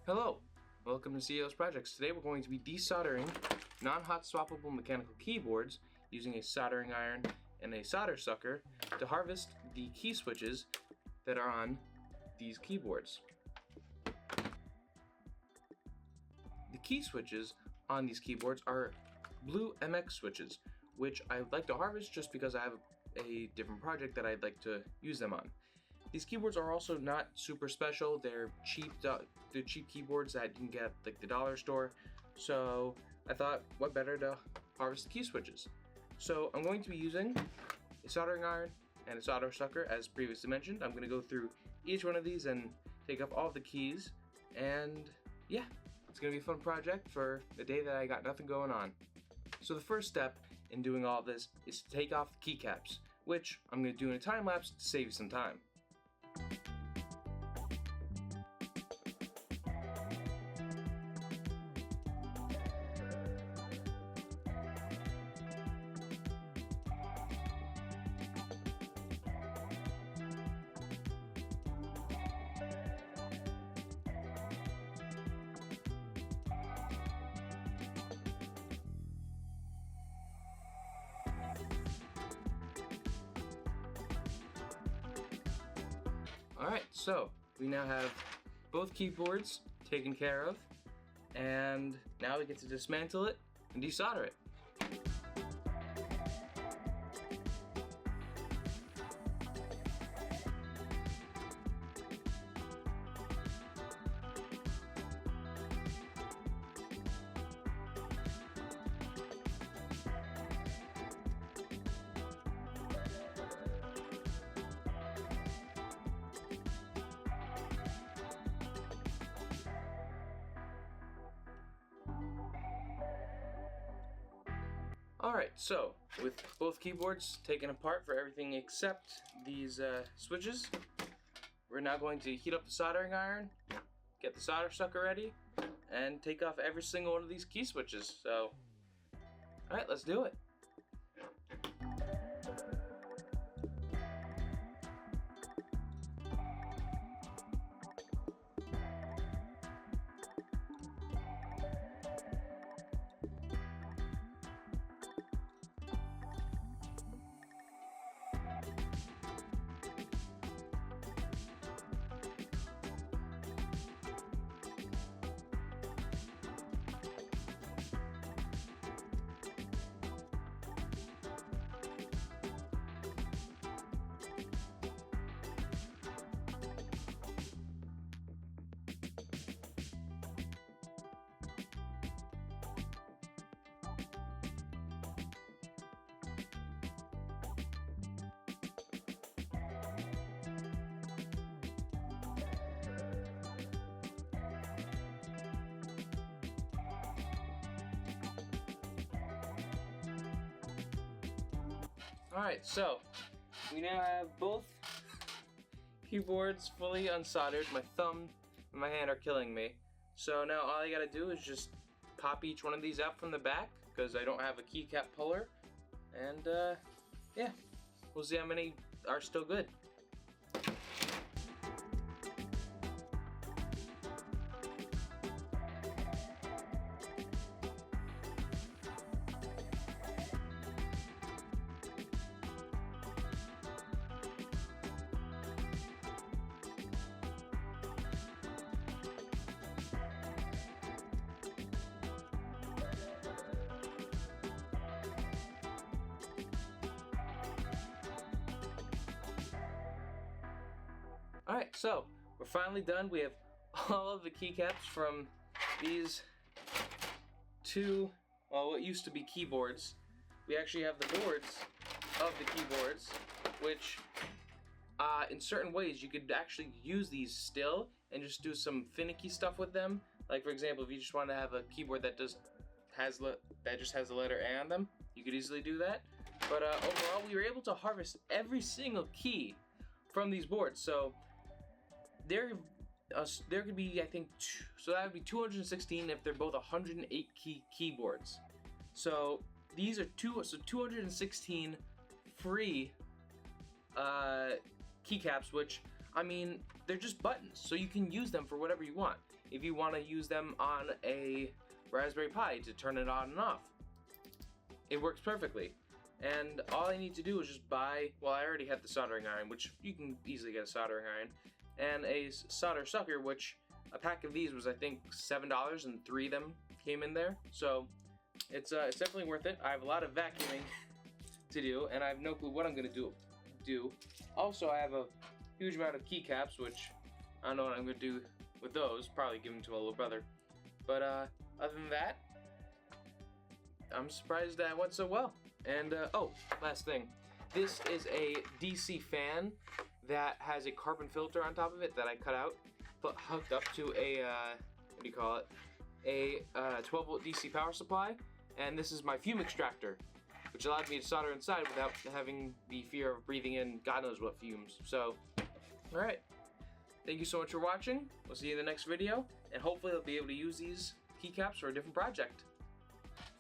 Hello, welcome to CEO's Projects. Today we're going to be desoldering non-hot swappable mechanical keyboards using a soldering iron and a solder sucker to harvest the key switches that are on these keyboards. The key switches on these keyboards are blue MX switches, which I'd like to harvest just because I have a different project that I'd like to use them on. These keyboards are also not super special. They're cheap keyboards that you can get like the dollar store. So I thought, what better to harvest the key switches? So I'm going to be using a soldering iron and a solder sucker, as previously mentioned. I'm going to go through each one of these and take up all of the keys. And yeah, it's going to be a fun project for the day that I got nothing going on. So the first step in doing all of this is to take off the keycaps, which I'm going to do in a time lapse to save you some time. Alright, so we now have both keyboards taken care of, and now we get to dismantle it and desolder it. Alright, so with both keyboards taken apart for everything except these switches, we're now going to heat up the soldering iron, get the solder sucker ready, and take off every single one of these key switches. So, alright, let's do it. Alright, so we now have both keyboards fully unsoldered. My thumb and my hand are killing me. So now all I gotta do is just pop each one of these out from the back, because I don't have a keycap puller. And yeah, we'll see how many are still good. Alright, so we're finally done. We have all of the keycaps from these two, well, what used to be keyboards. We actually have the boards of the keyboards, which in certain ways you could actually use these still and just do some finicky stuff with them. Like, for example, if you just want to have a keyboard that just has the letter A on them, you could easily do that. But overall, we were able to harvest every single key from these boards. So there could be, I think, so that would be 216 if they're both 108 key keyboards. So these are 216 free keycaps, which, I mean, they're just buttons, so you can use them for whatever you want. if you want to use them on a Raspberry Pi to turn it on and off. It works perfectly. And all I need to do is just buy, well, I already had the soldering iron, which you can easily get a soldering iron, and a solder sucker, which a pack of these was, I think, $7, and 3 of them came in there. So it's definitely worth it. I have a lot of vacuuming to do, and I have no clue what I'm going to do. Also, I have a huge amount of keycaps, which I don't know what I'm going to do with those. Probably give them to my little brother. But other than that, I'm surprised that went so well. And oh, last thing. This is a DC fan that has a carbon filter on top of it that I cut out, but hooked up to a, what do you call it? A 12 volt DC power supply. And this is my fume extractor, which allowed me to solder inside without having the fear of breathing in God knows what fumes. So, alright. Thank you so much for watching. We'll see you in the next video, and hopefully I'll be able to use these keycaps for a different project.